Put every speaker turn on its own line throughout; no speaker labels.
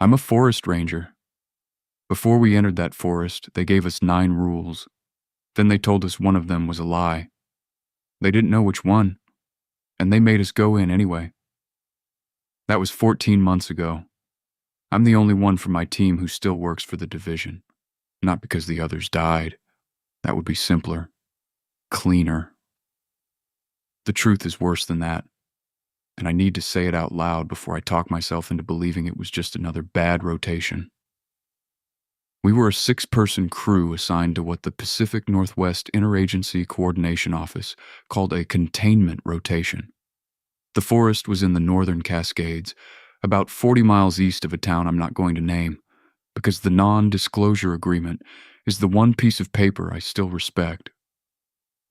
I'm a forest ranger. Before we entered that forest, they gave us 9 rules. Then they told us one of them was a lie. They didn't know which one, and they made us go in anyway. That was 14 months ago. I'm the only one from my team who still works for the division. Not because the others died. That would be simpler. Cleaner. The truth is worse than that, and I need to say it out loud before I talk myself into believing it was just another bad rotation. We were a 6-person crew assigned to what the Pacific Northwest Interagency Coordination Office called a containment rotation. The forest was in the northern Cascades, about 40 miles east of a town I'm not going to name, because the non-disclosure agreement is the one piece of paper I still respect.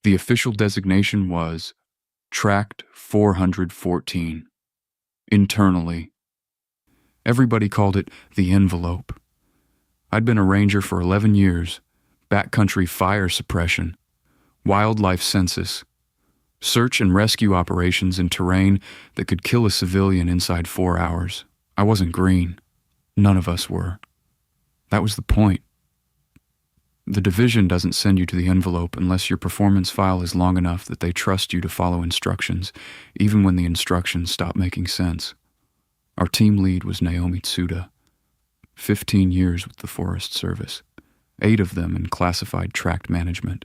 The official designation was Tract 414. Internally, everybody called it the envelope. I'd been a ranger for 11 years, backcountry fire suppression, wildlife census, search and rescue operations in terrain that could kill a civilian inside 4 hours. I wasn't green. None of us were. That was the point. The division doesn't send you to the envelope unless your performance file is long enough that they trust you to follow instructions, even when the instructions stop making sense. Our team lead was Naomi Tsuda. 15 years with the Forest Service, 8 of them in classified tract management.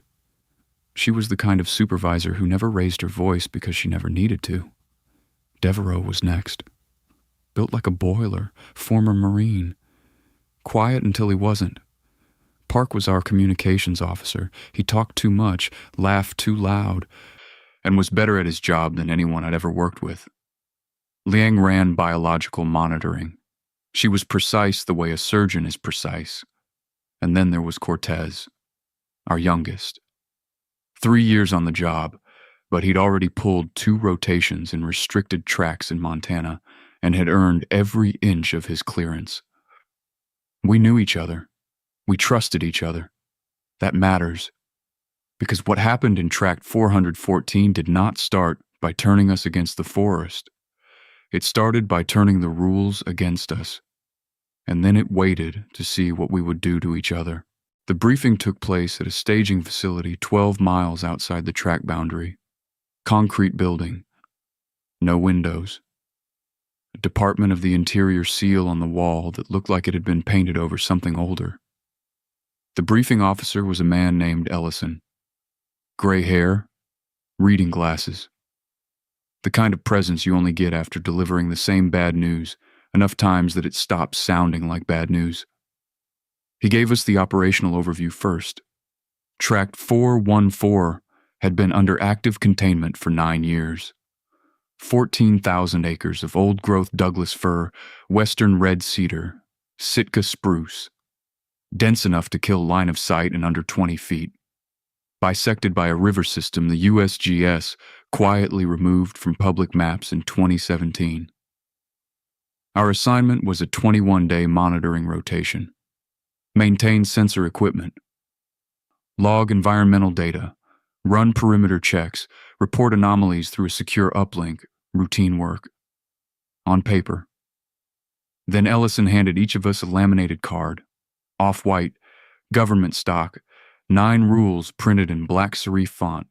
She was the kind of supervisor who never raised her voice because she never needed to. Devereaux was next. Built like a boiler, former Marine. Quiet until he wasn't. Park was our communications officer. He talked too much, laughed too loud, and was better at his job than anyone I'd ever worked with. Liang ran biological monitoring. She was precise the way a surgeon is precise. And then there was Cortez, our youngest. 3 years on the job, but he'd already pulled 2 rotations in restricted tracts in Montana and had earned every inch of his clearance. We knew each other. We trusted each other. That matters. Because what happened in Tract 414 did not start by turning us against the forest. It started by turning the rules against us. And then it waited to see what we would do to each other. The briefing took place at a staging facility 12 miles outside the track boundary. Concrete building. No windows. A Department of the Interior seal on the wall that looked like it had been painted over something older. The briefing officer was a man named Ellison. Gray hair, reading glasses. The kind of presence you only get after delivering the same bad news enough times that it stops sounding like bad news. He gave us the operational overview first. Tract 414 had been under active containment for 9 years. 14,000 acres of old-growth Douglas fir, western red cedar, Sitka spruce, dense enough to kill line of sight in under 20 feet. Bisected by a river system the USGS quietly removed from public maps in 2017. Our assignment was a 21-day monitoring rotation. Maintain sensor equipment. Log environmental data. Run perimeter checks. Report anomalies through a secure uplink. Routine work. On paper. Then Ellison handed each of us a laminated card. Off-white. Government stock. 9 rules printed in black serif font.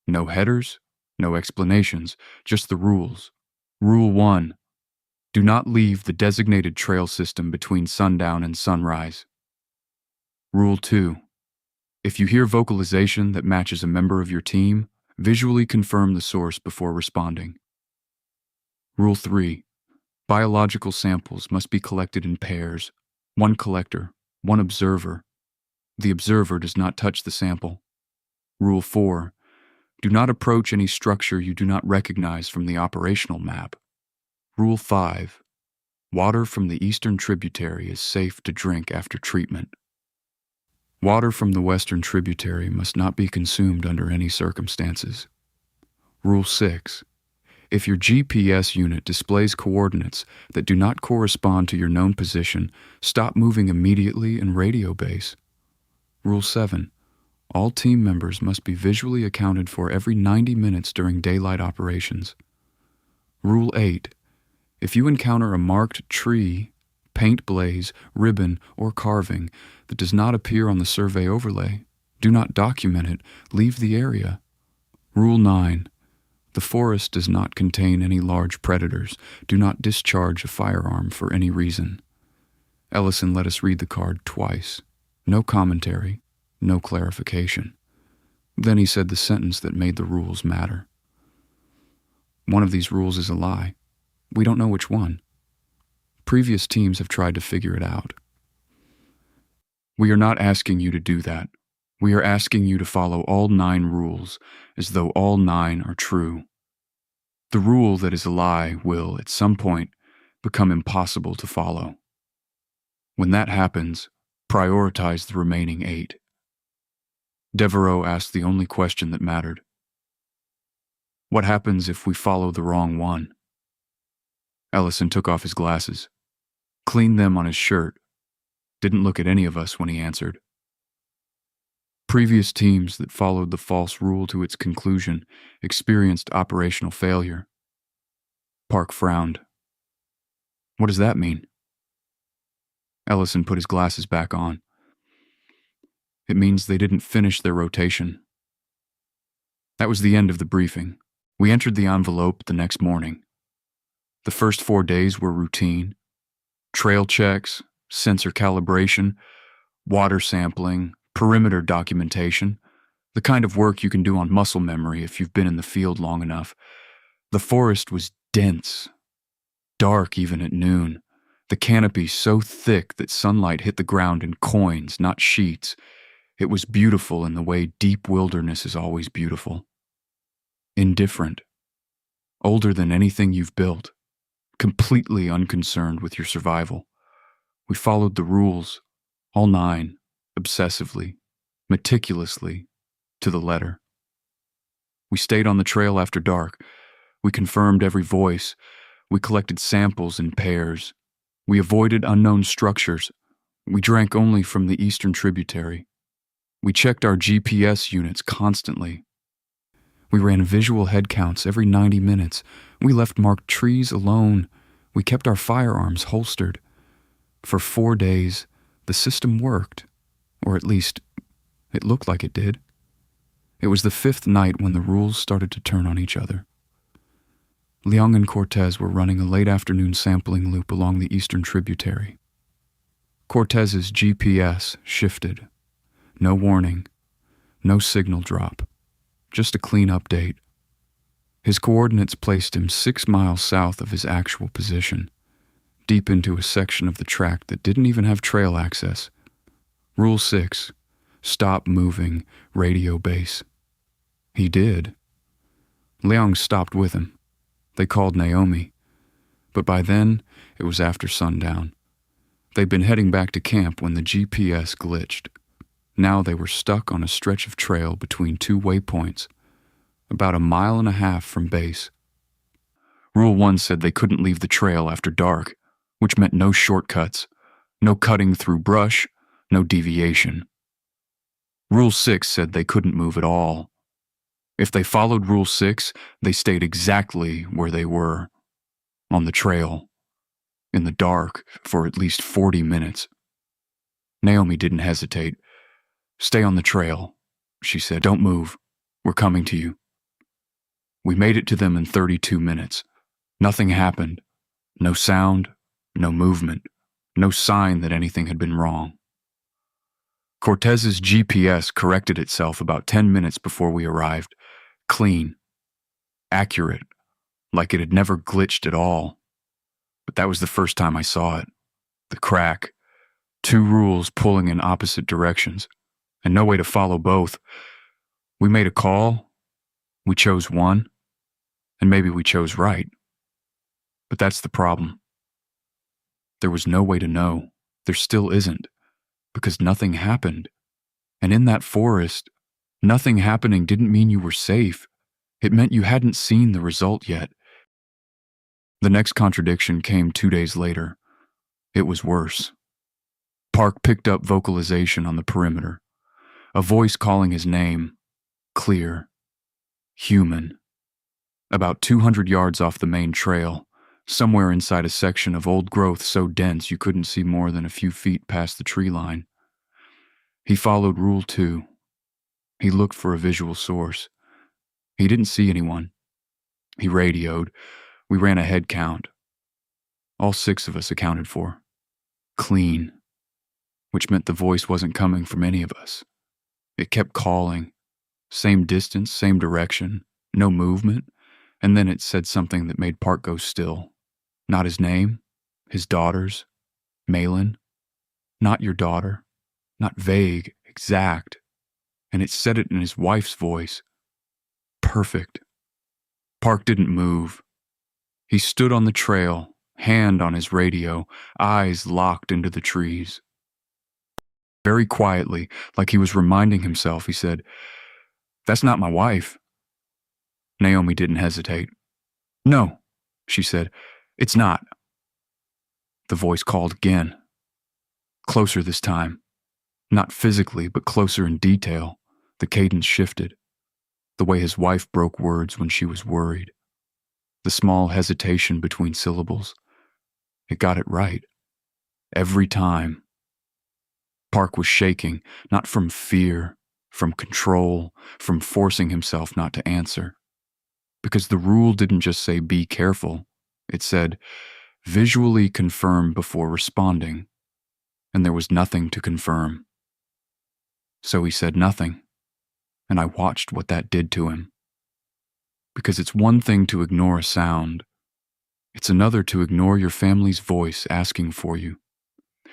No headers, no explanations, just the rules. Rule 1. Do not leave the designated trail system between sundown and sunrise. Rule 2. If you hear vocalization that matches a member of your team, visually confirm the source before responding. Rule 3. Biological samples must be collected in pairs. 1 collector, 1 observer. The observer does not touch the sample. Rule 4. Do not approach any structure you do not recognize from the operational map. Rule 5. Water from the eastern tributary is safe to drink after treatment. Water from the western tributary must not be consumed under any circumstances. Rule 6. If your GPS unit displays coordinates that do not correspond to your known position, stop moving immediately and radio base. Rule 7. All team members must be visually accounted for every 90 minutes during daylight operations. Rule 8. If you encounter a marked tree, paint blaze, ribbon, or carving that does not appear on the survey overlay. Do not document it. Leave the area. Rule 9. The forest does not contain any large predators. Do not discharge a firearm for any reason. Ellison let us read the card twice. No commentary, no clarification. Then he said the sentence that made the rules matter. One of these rules is a lie. We don't know which one. Previous teams have tried to figure it out. We are not asking you to do that. We are asking you to follow all 9 rules as though all 9 are true. The rule that is a lie will, at some point, become impossible to follow. When that happens, prioritize the remaining 8. Devereaux asked the only question that mattered. What happens if we follow the wrong one? Ellison took off his glasses, cleaned them on his shirt, didn't look at any of us when he answered. Previous teams that followed the false rule to its conclusion experienced operational failure. Park frowned. What does that mean? Ellison put his glasses back on. It means they didn't finish their rotation. That was the end of the briefing. We entered the envelope the next morning. The first 4 days were routine. Trail checks, sensor calibration, water sampling, perimeter documentation, the kind of work you can do on muscle memory if you've been in the field long enough. The forest was dense, dark even at noon, the canopy so thick that sunlight hit the ground in coins, not sheets. It was beautiful in the way deep wilderness is always beautiful. Indifferent. Older than anything you've built. Completely unconcerned with your survival. We followed the rules, all 9, obsessively, meticulously, to the letter. We stayed on the trail after dark. We confirmed every voice. We collected samples in pairs. We avoided unknown structures. We drank only from the eastern tributary. We checked our GPS units constantly. We ran visual head counts every 90 minutes. We left marked trees alone. We kept our firearms holstered. For 4 days, the system worked, or at least, it looked like it did. It was the 5th night when the rules started to turn on each other. Leung and Cortez were running a late afternoon sampling loop along the eastern tributary. Cortez's GPS shifted. No warning, no signal drop, just a clean update. His coordinates placed him 6 miles south of his actual position, deep into a section of the track that didn't even have trail access. Rule 6, stop moving, radio base. He did. Leung stopped with him. They called Naomi, but by then it was after sundown. They'd been heading back to camp when the GPS glitched. Now they were stuck on a stretch of trail between 2 waypoints, about 1.5 miles from base. Rule 1 said they couldn't leave the trail after dark, which meant no shortcuts, no cutting through brush, no deviation. Rule 6 said they couldn't move at all. If they followed Rule 6, they stayed exactly where they were, on the trail, in the dark, for at least 40 minutes. Naomi didn't hesitate. Stay on the trail, she said. Don't move. We're coming to you. We made it to them in 32 minutes. Nothing happened. No sound, no movement, no sign that anything had been wrong. Cortez's GPS corrected itself about 10 minutes before we arrived. Clean. Accurate. Like it had never glitched at all. But that was the first time I saw it. The crack. 2 rules pulling in opposite directions. And no way to follow both. We made a call. We chose one. And maybe we chose right. But that's the problem. There was no way to know. There still isn't. Because nothing happened. And in that forest, nothing happening didn't mean you were safe. It meant you hadn't seen the result yet. The next contradiction came 2 days later. It was worse. Park picked up vocalization on the perimeter. A voice calling his name. Clear. Human. About 200 yards off the main trail, somewhere inside a section of old growth so dense you couldn't see more than a few feet past the tree line. He followed Rule 2. He looked for a visual source. He didn't see anyone. He radioed. We ran a head count. All 6 of us accounted for. Clean. Which meant the voice wasn't coming from any of us. It kept calling. Same distance, same direction, no movement, and then it said something that made Park go still. Not his name, his daughter's, Malin. Not your daughter. Not vague, exact. And it said it in his wife's voice. Perfect. Park didn't move. He stood on the trail, hand on his radio, eyes locked into the trees. Very quietly, like he was reminding himself, he said, "That's not my wife." Naomi didn't hesitate. "No," she said, "it's not." The voice called again. Closer this time. Not physically, but closer in detail. The cadence shifted. The way his wife broke words when she was worried. The small hesitation between syllables. It got it right. Every time. Park was shaking, not from fear, from control, from forcing himself not to answer. Because the rule didn't just say be careful. It said, visually confirm before responding. And there was nothing to confirm. So he said nothing, and I watched what that did to him. Because it's one thing to ignore a sound. It's another to ignore your family's voice asking for you.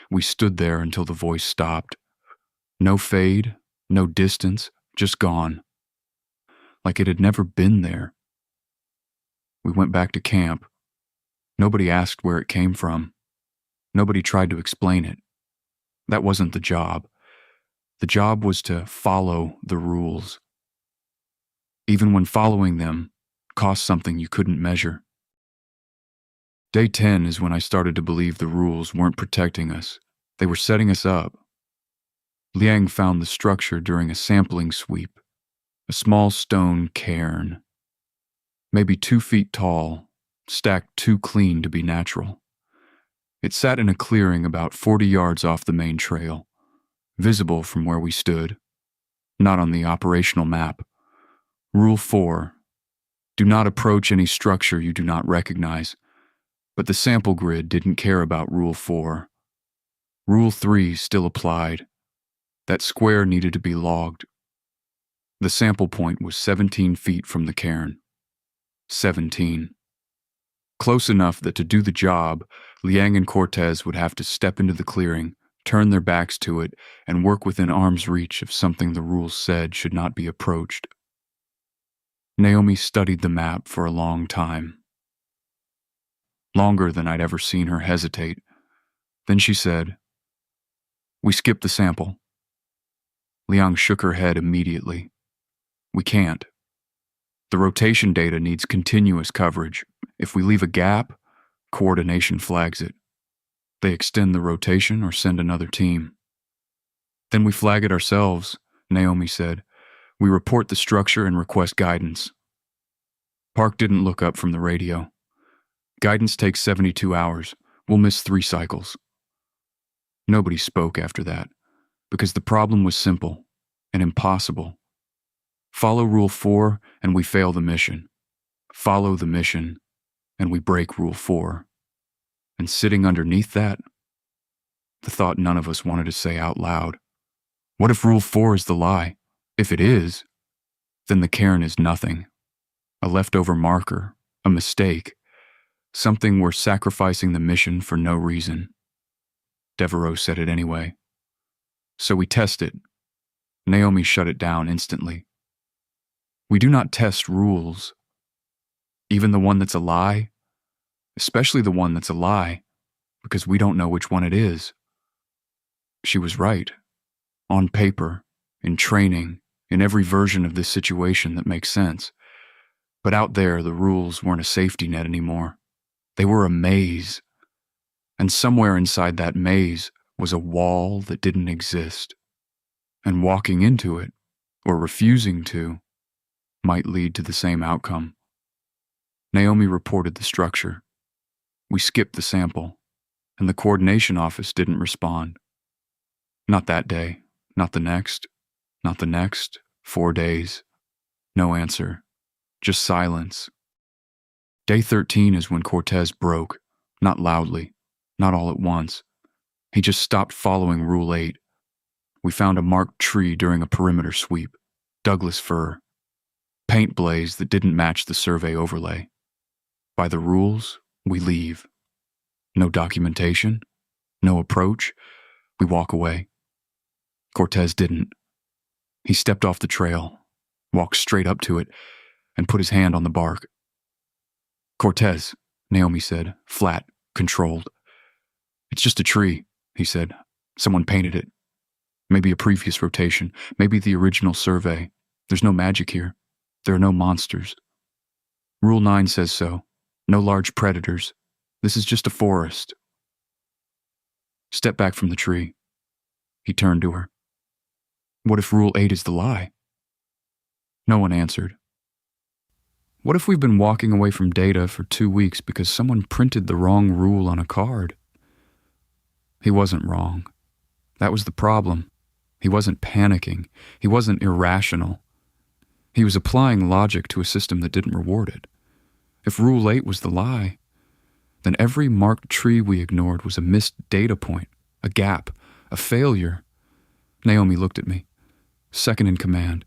We stood there until the voice stopped. No fade, no distance, just gone. Like it had never been there. We went back to camp. Nobody asked where it came from. Nobody tried to explain it. That wasn't the job. The job was to follow the rules. Even when following them cost something you couldn't measure. Day 10 is when I started to believe the rules weren't protecting us. They were setting us up. Liang found the structure during a sampling sweep. A small stone cairn. Maybe 2 feet tall, stacked too clean to be natural. It sat in a clearing about 40 yards off the main trail, visible from where we stood, not on the operational map. Rule 4. Do not approach any structure you do not recognize. But the sample grid didn't care about Rule 4. Rule 3 still applied. That square needed to be logged. The sample point was 17 feet from the cairn. 17. Close enough that to do the job, Liang and Cortez would have to step into the clearing, turn their backs to it, and work within arm's reach of something the rules said should not be approached. Naomi studied the map for a long time. Longer than I'd ever seen her hesitate. Then she said, "We skipped the sample." Liang shook her head immediately. "We can't. The rotation data needs continuous coverage. If we leave a gap, coordination flags it. They extend the rotation or send another team." "Then we flag it ourselves," Naomi said. "We report the structure and request guidance." Park didn't look up from the radio. "Guidance takes 72 hours. We'll miss 3 cycles." Nobody spoke after that, because the problem was simple and impossible. Follow Rule 4 and we fail the mission. Follow the mission and we break Rule 4. And sitting underneath that, the thought none of us wanted to say out loud. What if Rule 4 is the lie? If it is, then the cairn is nothing. A leftover marker, a mistake, something we're sacrificing the mission for no reason. Devereaux said it anyway. So we test it. Naomi shut it down instantly. We do not test rules. Even the one that's a lie, especially the one that's a lie, because we don't know which one it is. She was right. On paper, in training, in every version of this situation that makes sense. But out there, the rules weren't a safety net anymore. They were a maze. And somewhere inside that maze was a wall that didn't exist. And walking into it, or refusing to, might lead to the same outcome. Naomi reported the structure. We skipped the sample, and the coordination office didn't respond. Not that day, not the next, not the next, 4 days. No answer, just silence. Day 13 is when Cortez broke, not loudly, not all at once. He just stopped following Rule 8. We found a marked tree during a perimeter sweep, Douglas fir, paint blaze that didn't match the survey overlay. By the rules, we leave. No documentation, no approach, we walk away. Cortez didn't. He stepped off the trail, walked straight up to it, and put his hand on the bark. Cortez, Naomi said, flat, controlled. It's just a tree, he said. Someone painted it. Maybe a previous rotation, maybe the original survey. There's no magic here. There are no monsters. Rule 9 says so. No large predators. This is just a forest. Step back from the tree. He turned to her. What if Rule 8 is the lie? No one answered. What if we've been walking away from data for 2 weeks because someone printed the wrong rule on a card? He wasn't wrong. That was the problem. He wasn't panicking. He wasn't irrational. He was applying logic to a system that didn't reward it. If Rule 8 was the lie, then every marked tree we ignored was a missed data point, a gap, a failure. Naomi looked at me, second in command.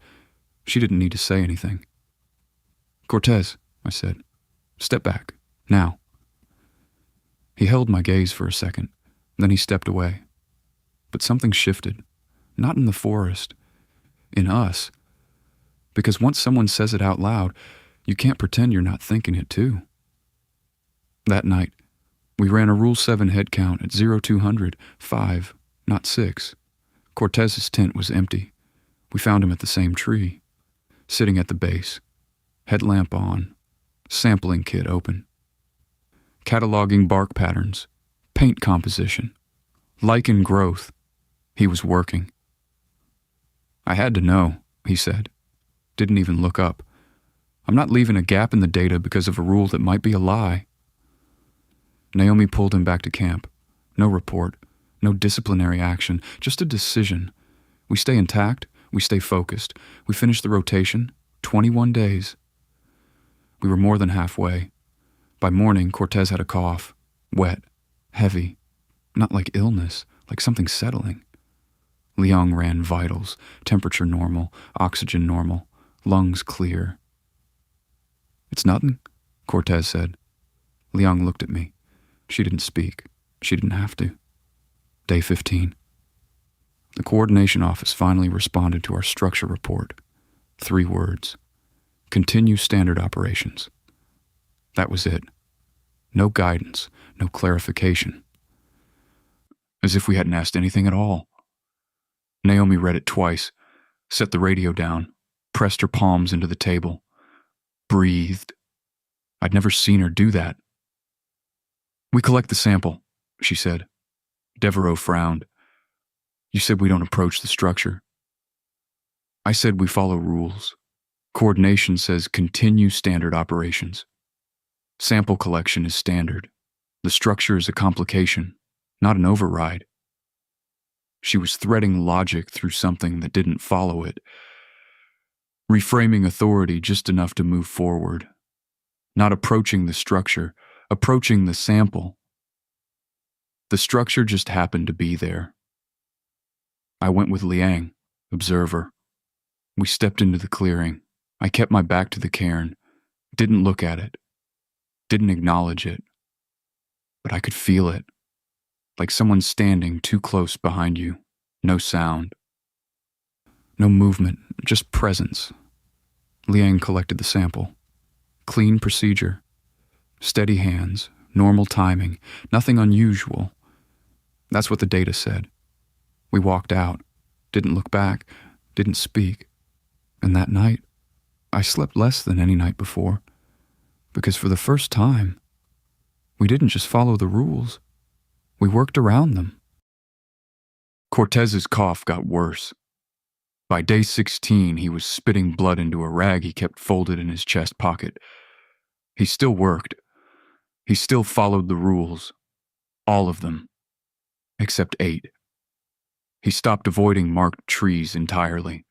She didn't need to say anything. Cortez, I said, step back, now. He held my gaze for a second, then he stepped away. But something shifted, not in the forest, in us. Because once someone says it out loud, you can't pretend you're not thinking it too. That night, we ran a Rule 7 head count at 0200, 5, not 6. Cortez's tent was empty. We found him at the same tree, sitting at the base, headlamp on, sampling kit open. Cataloging bark patterns, paint composition, lichen growth. He was working. I had to know, he said. Didn't even look up. I'm not leaving a gap in the data because of a rule that might be a lie. Naomi pulled him back to camp. No report, no disciplinary action, just a decision. We stay intact, we stay focused. We finish the rotation, 21 days. We were more than halfway. By morning, Cortez had a cough, wet, heavy, not like illness, like something settling. Liang ran vitals, temperature normal, oxygen normal, lungs clear. It's nothing, Cortez said. Liang looked at me. She didn't speak. She didn't have to. Day 15. The coordination office finally responded to our structure report. 3 words. Continue standard operations. That was it. No guidance, no clarification. As if we hadn't asked anything at all. Naomi read it twice, set the radio down, pressed her palms into the table, breathed. I'd never seen her do that. We collect the sample, she said. Devereaux frowned. You said we don't approach the structure. I said we follow rules. Coordination says continue standard operations. Sample collection is standard. The structure is a complication, not an override. She was threading logic through something that didn't follow it, reframing authority just enough to move forward, not approaching the structure, approaching the sample. The structure just happened to be there. I went with Liang, observer. We stepped into the clearing. I kept my back to the cairn, didn't look at it, didn't acknowledge it, but I could feel it. Like someone standing too close behind you. No sound. No movement, just presence. Liang collected the sample. Clean procedure. Steady hands, normal timing, nothing unusual. That's what the data said. We walked out, didn't look back, didn't speak. And that night, I slept less than any night before. Because for the first time, we didn't just follow the rules. We worked around them. Cortez's cough got worse. By day 16, he was spitting blood into a rag he kept folded in his chest pocket. He still worked. He still followed the rules. All of them. Except 8. He stopped avoiding marked trees entirely.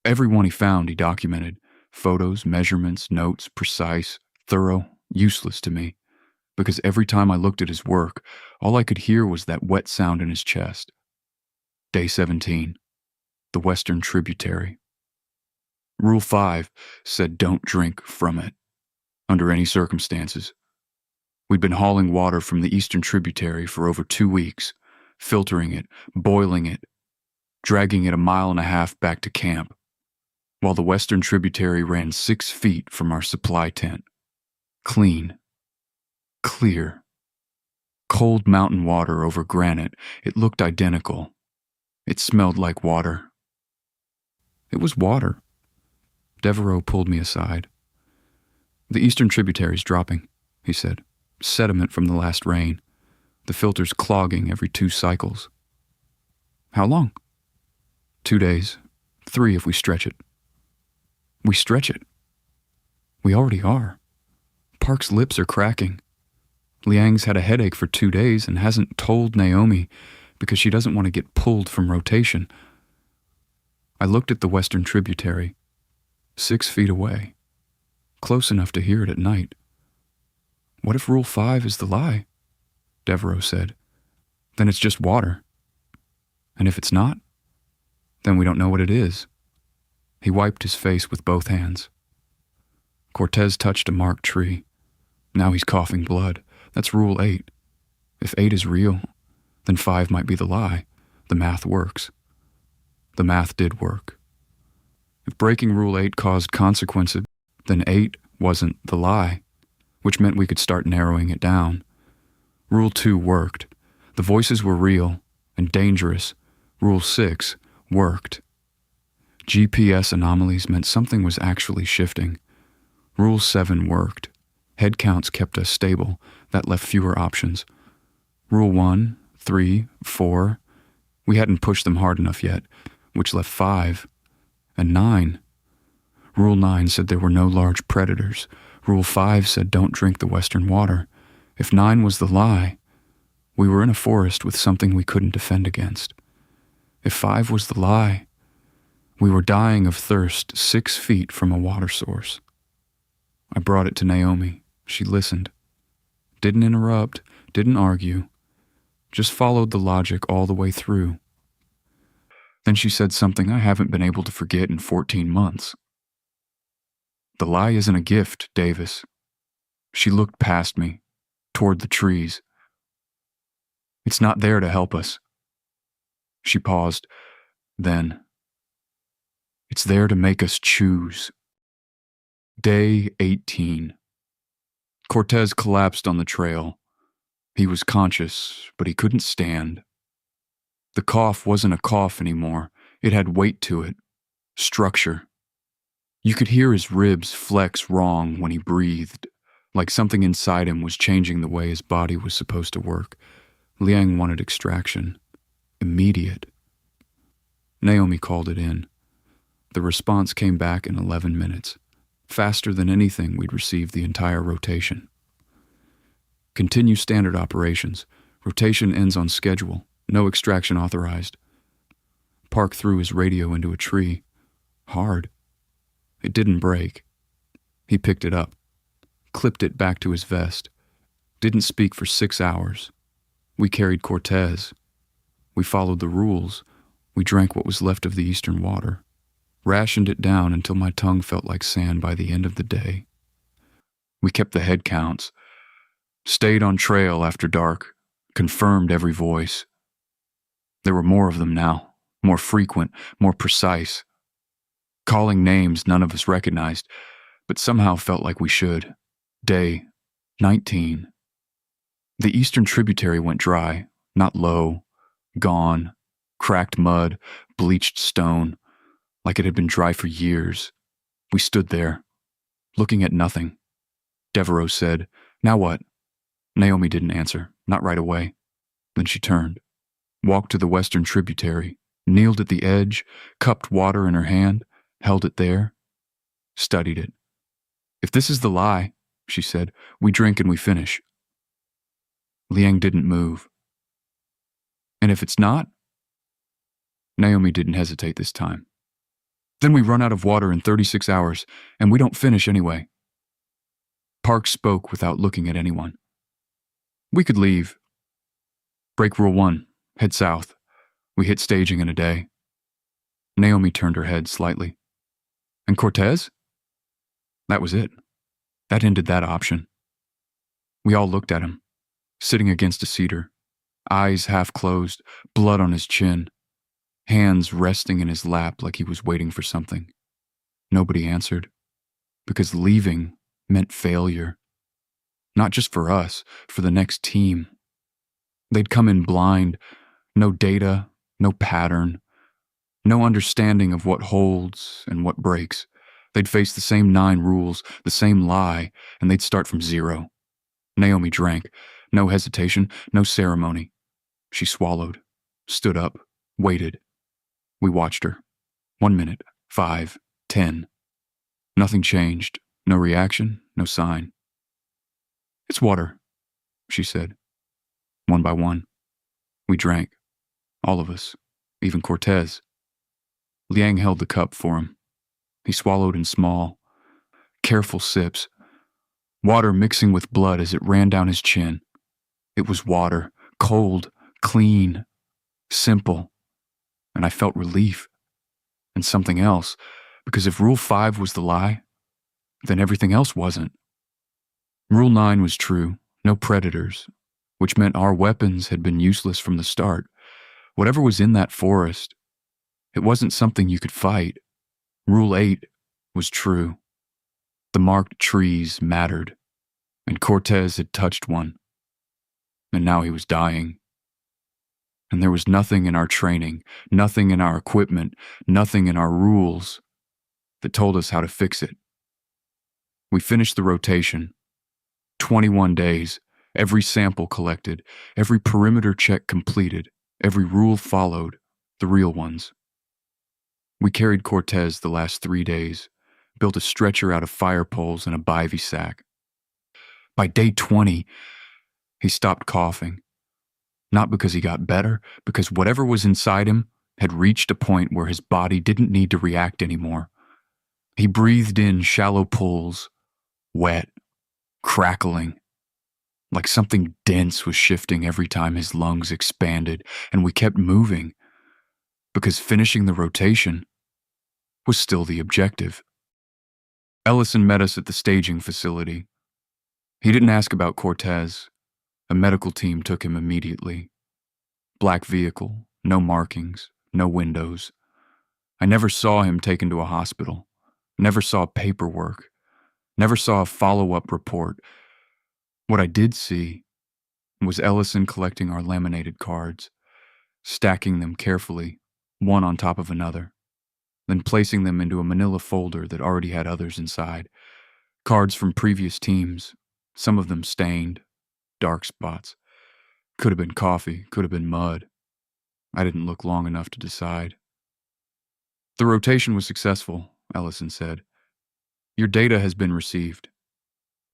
Every one he found he documented. Photos, measurements, notes, precise, thorough, useless to me. Because every time I looked at his work, all I could hear was that wet sound in his chest. Day 17. The Western Tributary. Rule 5 said don't drink from it, under any circumstances. We'd been hauling water from the Eastern Tributary for over 2 weeks, filtering it, boiling it, dragging it 1.5 miles back to camp, while the Western Tributary ran 6 feet from our supply tent. Clean. Clear. Cold mountain water over granite. It looked identical. It smelled like water. It was water. Devereaux pulled me aside. The Eastern Tributary's dropping, he said. Sediment from the last rain. The filter's clogging every 2 cycles. How long? 2 days. 3 if we stretch it. We stretch it. We already are. Park's lips are cracking. Liang's had a headache for 2 days and hasn't told Naomi because she doesn't want to get pulled from rotation. I looked at the Western Tributary, 6 feet away, close enough to hear it at night. What if Rule 5 is the lie? Devereaux said. Then it's just water. And if it's not, then we don't know what it is. He wiped his face with both hands. Cortez touched a marked tree. Now he's coughing blood. That's Rule 8. If 8 is real, then 5 might be the lie. The math works. The math did work. If breaking Rule 8 caused consequences, then 8 wasn't the lie, which meant we could start narrowing it down. Rule 2 worked. The voices were real and dangerous. Rule 6 worked. GPS anomalies meant something was actually shifting. Rule 7 worked. Head counts kept us stable. That left fewer options. Rule 1, 3, 4, we hadn't pushed them hard enough yet, which left 5. And 9. Rule 9 said there were no large predators. Rule 5 said don't drink the Western water. If 9 was the lie, we were in a forest with something we couldn't defend against. If 5 was the lie, we were dying of thirst 6 feet from a water source. I brought it to Naomi. She listened. Didn't interrupt, didn't argue, just followed the logic all the way through. Then she said something I haven't been able to forget in 14 months. The lie isn't a gift, Davis. She looked past me, toward the trees. It's not there to help us. She paused. Then, it's there to make us choose. Day 18. Cortez collapsed on the trail. He was conscious, but he couldn't stand. The cough wasn't a cough anymore. It had weight to it. Structure. You could hear his ribs flex wrong when he breathed, like something inside him was changing the way his body was supposed to work. Liang wanted extraction. Immediate. Naomi called it in. The response came back in 11 minutes. Faster than anything we'd received the entire rotation. Continue standard operations. Rotation ends on schedule. No extraction authorized. Park threw his radio into a tree. Hard. It didn't break. He picked it up. Clipped it back to his vest. Didn't speak for 6 hours. We carried Cortez. We followed the rules. We drank what was left of the eastern water. Rationed it down until my tongue felt like sand by the end of the day. We kept the head counts. Stayed on trail after dark. Confirmed every voice. There were more of them now. More frequent. More precise. Calling names none of us recognized, but somehow felt like we should. Day 19. The eastern tributary went dry. Not low. Gone. Cracked mud. Bleached stone. Like it had been dry for years. We stood there, looking at nothing. Devereaux said, "Now what?" Naomi didn't answer, not right away. Then she turned, walked to the western tributary, kneeled at the edge, cupped water in her hand, held it there, studied it. If this is the lie, she said. We drink and we finish. Liang didn't move. And if it's not? Naomi didn't hesitate this time. Then we run out of water in 36 hours, and we don't finish anyway. Park spoke without looking at anyone. We could leave. Break rule 1. Head south. We hit staging in a day. Naomi turned her head slightly. And Cortez? That was it. That ended that option. We all looked at him, sitting against a cedar, eyes half closed, blood on his chin, hands resting in his lap like he was waiting for something. Nobody answered, because leaving meant failure. Not just for us, for the next team. They'd come in blind, no data, no pattern, no understanding of what holds and what breaks. They'd face the same 9 rules, the same lie, and they'd start from 0. Naomi drank. No hesitation, no ceremony. She swallowed, stood up, waited. We watched her. 1 minute, 5, 10. Nothing changed. No reaction, no sign. It's water, she said. 1 by 1. We drank. All of us. Even Cortez. Liang held the cup for him. He swallowed in small, careful sips. Water mixing with blood as it ran down his chin. It was water, cold, clean, simple. And I felt relief. And something else, because if Rule 5 was the lie, then everything else wasn't. Rule 9 was true, no predators, which meant our weapons had been useless from the start. Whatever was in that forest, it wasn't something you could fight. Rule 8 was true. The marked trees mattered, and Cortez had touched one. And now he was dying. And there was nothing in our training, nothing in our equipment, nothing in our rules that told us how to fix it. We finished the rotation. 21 days, every sample collected, every perimeter check completed, every rule followed, the real ones. We carried Cortez the last 3 days, built a stretcher out of fire poles and a bivy sack. By day 20, he stopped coughing. Not because he got better, because whatever was inside him had reached a point where his body didn't need to react anymore. He breathed in shallow pulls, wet, crackling, like something dense was shifting every time his lungs expanded, and we kept moving, because finishing the rotation was still the objective. Ellison met us at the staging facility. He didn't ask about Cortez. A medical team took him immediately. Black vehicle, no markings, no windows. I never saw him taken to a hospital, never saw paperwork, never saw a follow-up report. What I did see was Ellison collecting our laminated cards, stacking them carefully, one on top of another, then placing them into a manila folder that already had others inside. Cards from previous teams, some of them stained, dark spots. Could have been coffee, could have been mud. I didn't look long enough to decide. The rotation was successful, Ellison said. Your data has been received.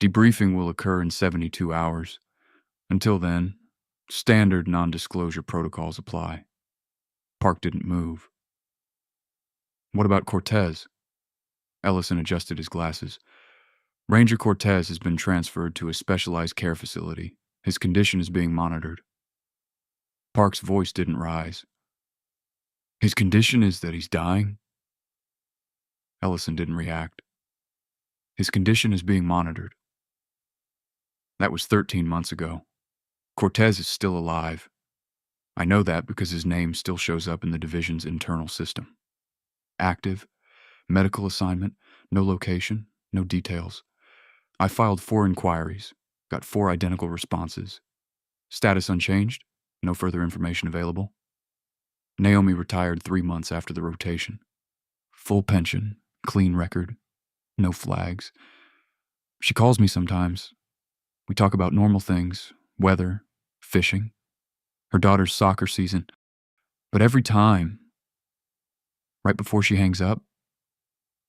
Debriefing will occur in 72 hours. Until then, standard non-disclosure protocols apply. Park didn't move. What about Cortez? Ellison adjusted his glasses. Ranger Cortez has been transferred to a specialized care facility. His condition is being monitored. Park's voice didn't rise. His condition is that he's dying? Ellison didn't react. His condition is being monitored. That was 13 months ago. Cortez is still alive. I know that because his name still shows up in the division's internal system. Active, medical assignment, no location, no details. I filed 4 inquiries, got 4 identical responses. Status unchanged, no further information available. Naomi retired 3 months after the rotation. Full pension, clean record, no flags. She calls me sometimes. We talk about normal things, weather, fishing, her daughter's soccer season. But every time, right before she hangs up,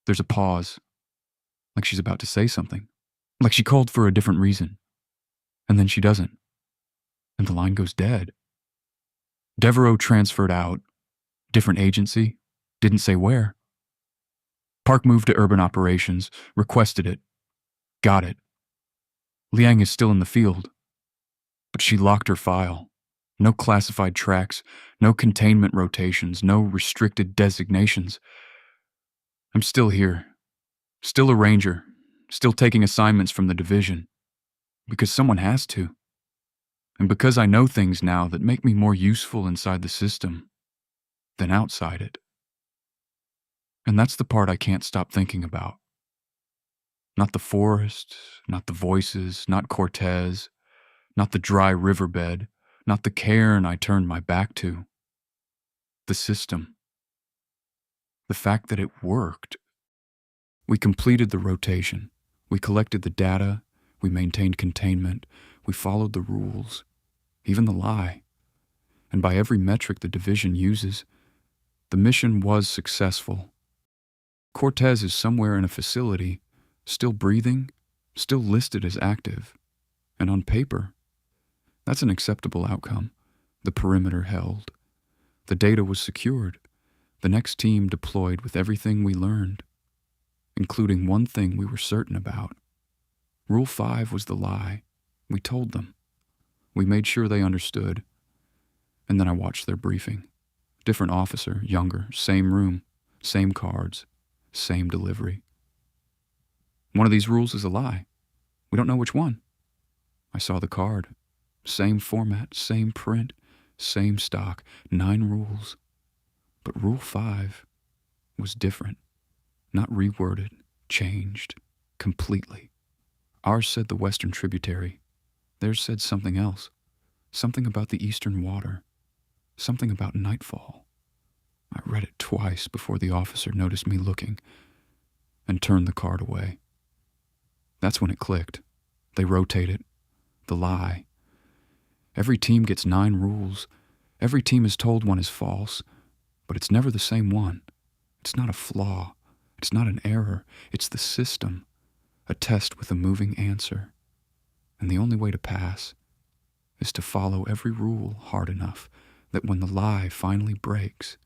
there's a pause, like she's about to say something. Like she called for a different reason, and then she doesn't, and the line goes dead. Devereaux transferred out, different agency, didn't say where. Park moved to urban operations, requested it, got it. Liang is still in the field, but she locked her file. No classified tracks, no containment rotations, no restricted designations. I'm still here, still a ranger, still taking assignments from the division, because someone has to. And because I know things now that make me more useful inside the system than outside it. And that's the part I can't stop thinking about. Not the forest, not the voices, not Cortez, not the dry riverbed, not the cairn I turned my back to. The system. The fact that it worked. We completed the rotation. We collected the data. We maintained containment. We followed the rules. Even the lie. And by every metric the division uses, the mission was successful. Cortez is somewhere in a facility, still breathing, still listed as active. And on paper, that's an acceptable outcome. The perimeter held. The data was secured. The next team deployed with everything we learned, including one thing we were certain about. Rule 5 was the lie. We told them. We made sure they understood. And then I watched their briefing. Different officer, younger, same room, same cards, same delivery. One of these rules is a lie. We don't know which one. I saw the card. Same format, same print, same stock, 9 rules. But Rule 5 was different. Not reworded, changed, completely. Ours said the Western Tributary. Theirs said something else. Something about the Eastern Water. Something about nightfall. I read it twice before the officer noticed me looking and turned the card away. That's when it clicked. They rotate it. The lie. Every team gets 9 rules. Every team is told one is false, but it's never the same one. It's not a flaw. It's not an error. It's the system. A test with a moving answer. And the only way to pass is to follow every rule hard enough that when the lie finally breaks,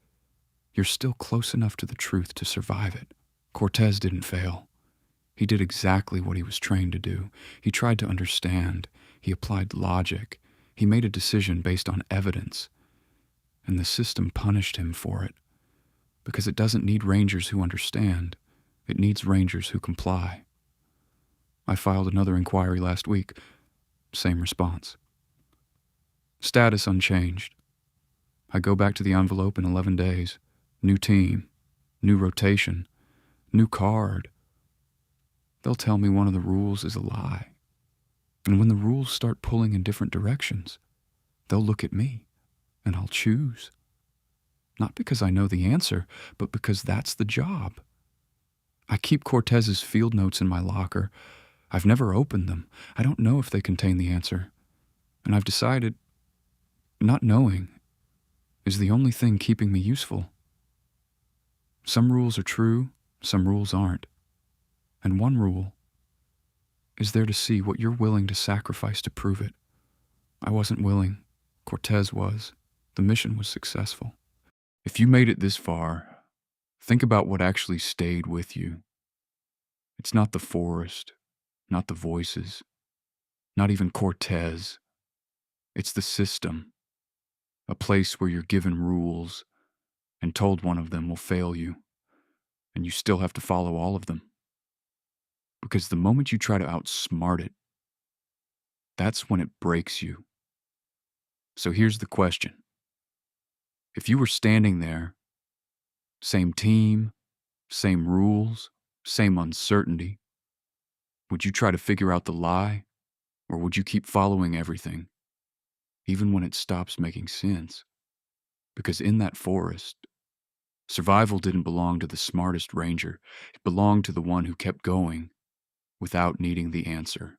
you're still close enough to the truth to survive it. Cortez didn't fail. He did exactly what he was trained to do. He tried to understand. He applied logic. He made a decision based on evidence. And the system punished him for it. Because it doesn't need rangers who understand. It needs rangers who comply. I filed another inquiry last week. Same response. Status unchanged. I go back to the envelope in 11 days. New team. New rotation. New card. They'll tell me one of the rules is a lie. And when the rules start pulling in different directions, they'll look at me, and I'll choose. Not because I know the answer, but because that's the job. I keep Cortez's field notes in my locker. I've never opened them. I don't know if they contain the answer. And I've decided not knowing is the only thing keeping me useful. Some rules are true, some rules aren't. And one rule is there to see what you're willing to sacrifice to prove it. I wasn't willing. Cortez was. The mission was successful. If you made it this far, think about what actually stayed with you. It's not the forest, not the voices, not even Cortez. It's the system. A place where you're given rules and told one of them will fail you, and you still have to follow all of them. Because the moment you try to outsmart it, that's when it breaks you. So here's the question. If you were standing there, same team, same rules, same uncertainty, would you try to figure out the lie, or would you keep following everything, even when it stops making sense? Because in that forest, survival didn't belong to the smartest ranger. It belonged to the one who kept going without needing the answer.